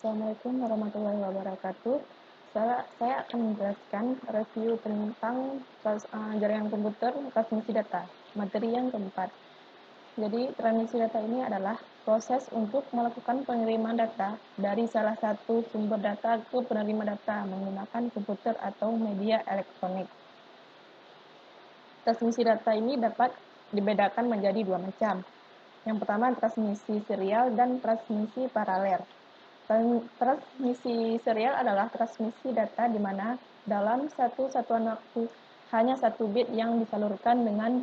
Assalamualaikum warahmatullahi wabarakatuh. Saya akan menjelaskan review tentang jaringan komputer transmisi data, materi yang keempat. Jadi, transmisi data ini adalah proses untuk melakukan pengiriman data dari salah satu sumber data ke penerima data menggunakan komputer atau media elektronik. Transmisi data ini dapat dibedakan menjadi dua macam. Yang pertama, transmisi serial dan transmisi paralel. Transmisi serial adalah transmisi data di mana dalam satu satuan waktu hanya satu bit yang disalurkan. Dengan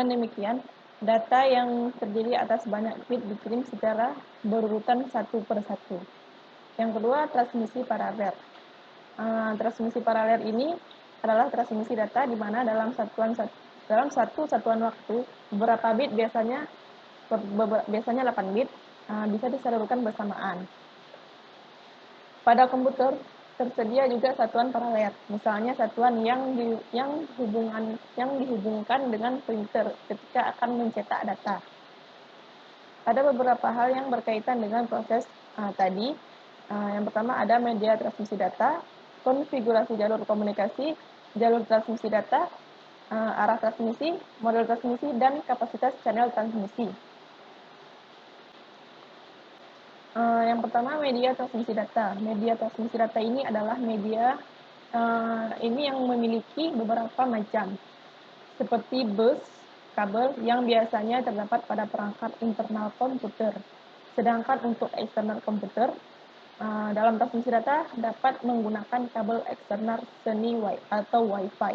demikian, data yang terdiri atas banyak bit dikirim secara berurutan satu per satu. Yang kedua, transmisi paralel. Transmisi paralel ini adalah transmisi data di mana dalam satu satuan waktu beberapa bit biasanya 8 bit bisa disalurkan bersamaan. Pada komputer tersedia juga satuan paralel, misalnya satuan yang dihubungkan dengan printer ketika akan mencetak data. Ada beberapa hal yang berkaitan dengan proses tadi. Yang pertama ada media transmisi data, konfigurasi jalur komunikasi, jalur transmisi data, arah transmisi, model transmisi, dan kapasitas channel transmisi. Yang pertama, media transmisi data. Media transmisi data ini adalah media ini yang memiliki beberapa macam, seperti bus, kabel yang biasanya terdapat pada perangkat internal komputer. Sedangkan untuk eksternal komputer, dalam transmisi data dapat menggunakan kabel eksternal seni atau Wi-Fi.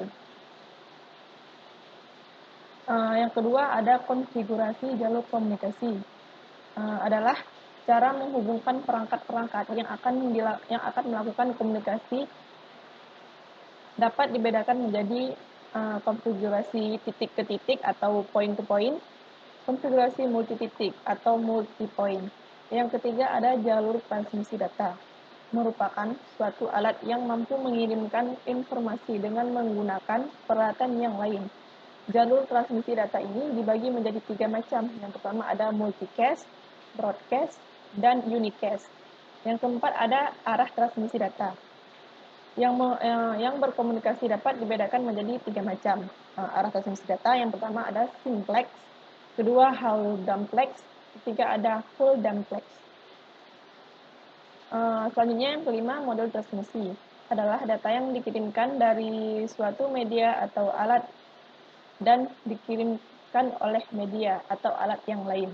Yang kedua ada konfigurasi jalur komunikasi. Adalah cara menghubungkan perangkat-perangkat yang akan melakukan komunikasi. Dapat dibedakan menjadi konfigurasi titik ke titik atau point to point, konfigurasi multi titik atau multi point. Yang ketiga ada jalur transmisi data, merupakan suatu alat yang mampu mengirimkan informasi dengan menggunakan peralatan yang lain. Jalur transmisi data ini dibagi menjadi 3 macam. Yang pertama ada multicast, broadcast, dan unicast. Yang keempat ada arah transmisi data. Yang berkomunikasi dapat dibedakan menjadi 3 macam arah transmisi data. Yang pertama ada simplex, kedua whole dumplex, ketiga ada full dumplex. Selanjutnya yang kelima, model transmisi adalah data yang dikirimkan dari suatu media atau alat dan dikirimkan oleh media atau alat yang lain.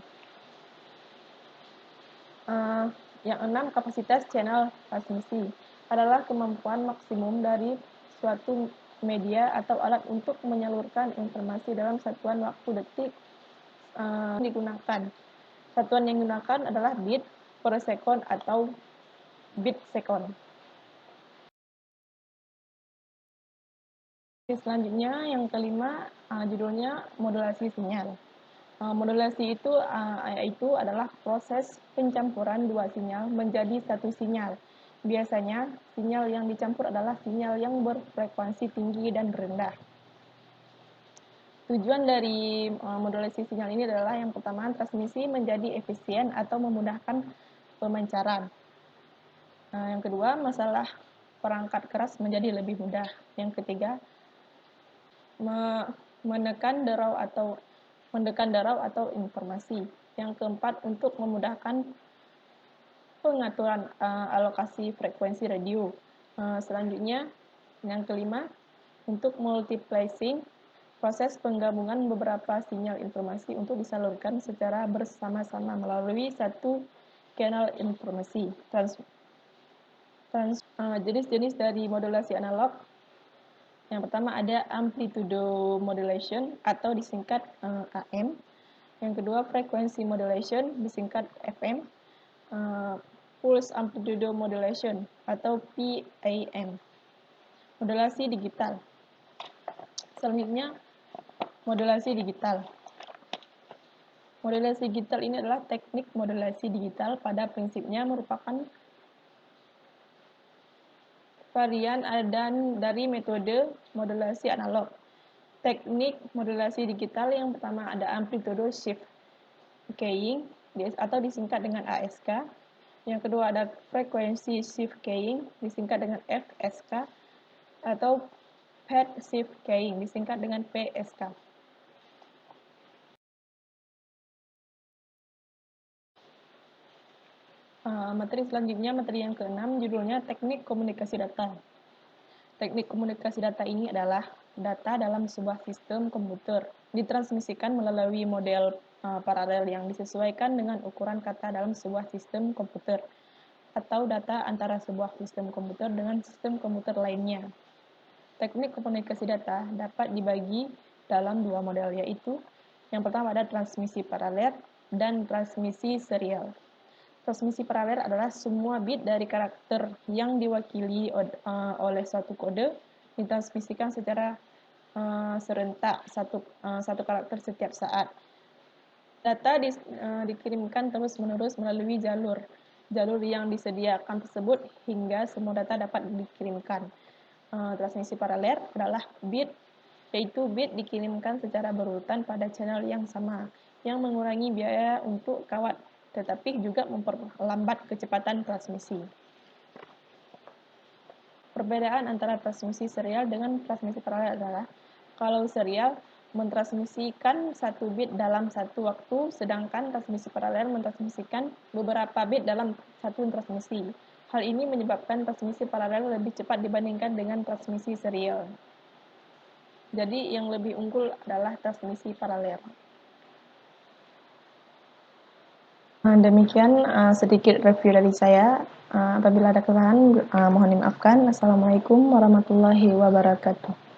Yang enam, kapasitas channel transmisi adalah kemampuan maksimum dari suatu media atau alat untuk menyalurkan informasi dalam satuan waktu detik digunakan. Satuan yang digunakan adalah bit per second atau bit second. Selanjutnya yang kelima, judulnya modulasi sinyal. Modulasi itu adalah proses pencampuran dua sinyal menjadi satu sinyal. Biasanya, sinyal yang dicampur adalah sinyal yang berfrekuensi tinggi dan rendah. Tujuan dari modulasi sinyal ini adalah yang pertama, transmisi menjadi efisien atau memudahkan pemancaran. Yang kedua, masalah perangkat keras menjadi lebih mudah. Yang ketiga, mendekan derau atau informasi. Yang keempat, untuk memudahkan pengaturan alokasi frekuensi radio. Selanjutnya, yang kelima, untuk multiplexing, proses penggabungan beberapa sinyal informasi untuk disalurkan secara bersama-sama melalui satu kanal informasi. Jenis-jenis dari modulasi analog. Yang pertama ada amplitude modulation atau disingkat AM. Yang kedua frequency modulation disingkat FM. Pulse amplitude modulation atau PAM. Modulasi digital. Selanjutnya modulasi digital. Modulasi digital ini adalah teknik modulasi digital, pada prinsipnya merupakan varian dari metode modulasi analog. Teknik modulasi digital yang pertama ada amplitude shift keying, atau disingkat dengan ASK. Yang kedua ada Frequency Shift Keying, disingkat dengan FSK, atau Phase Shift Keying, disingkat dengan PSK. Materi selanjutnya, materi yang ke-6, judulnya Teknik Komunikasi Data. Teknik komunikasi data ini adalah data dalam sebuah sistem komputer ditransmisikan melalui model paralel yang disesuaikan dengan ukuran kata dalam sebuah sistem komputer, atau data antara sebuah sistem komputer dengan sistem komputer lainnya. Teknik komunikasi data dapat dibagi dalam dua model, yaitu yang pertama ada transmisi paralel dan transmisi serial. Transmisi paralel adalah semua bit dari karakter yang diwakili oleh suatu kode ditransmisikan secara serentak satu karakter setiap saat. Data dikirimkan terus-menerus melalui jalur yang disediakan tersebut hingga semua data dapat dikirimkan. Transmisi paralel adalah bit, yaitu bit dikirimkan secara berurutan pada channel yang sama, yang mengurangi biaya untuk kawat, tetapi juga memperlambat kecepatan transmisi. Perbedaan antara transmisi serial dengan transmisi paralel adalah, kalau serial mentransmisikan satu bit dalam satu waktu, sedangkan transmisi paralel mentransmisikan beberapa bit dalam satu transmisi. Hal ini menyebabkan transmisi paralel lebih cepat dibandingkan dengan transmisi serial. Jadi yang lebih unggul adalah transmisi paralel. Demikian sedikit review dari saya. Apabila ada kesalahan, mohon dimaafkan. Assalamualaikum warahmatullahi wabarakatuh.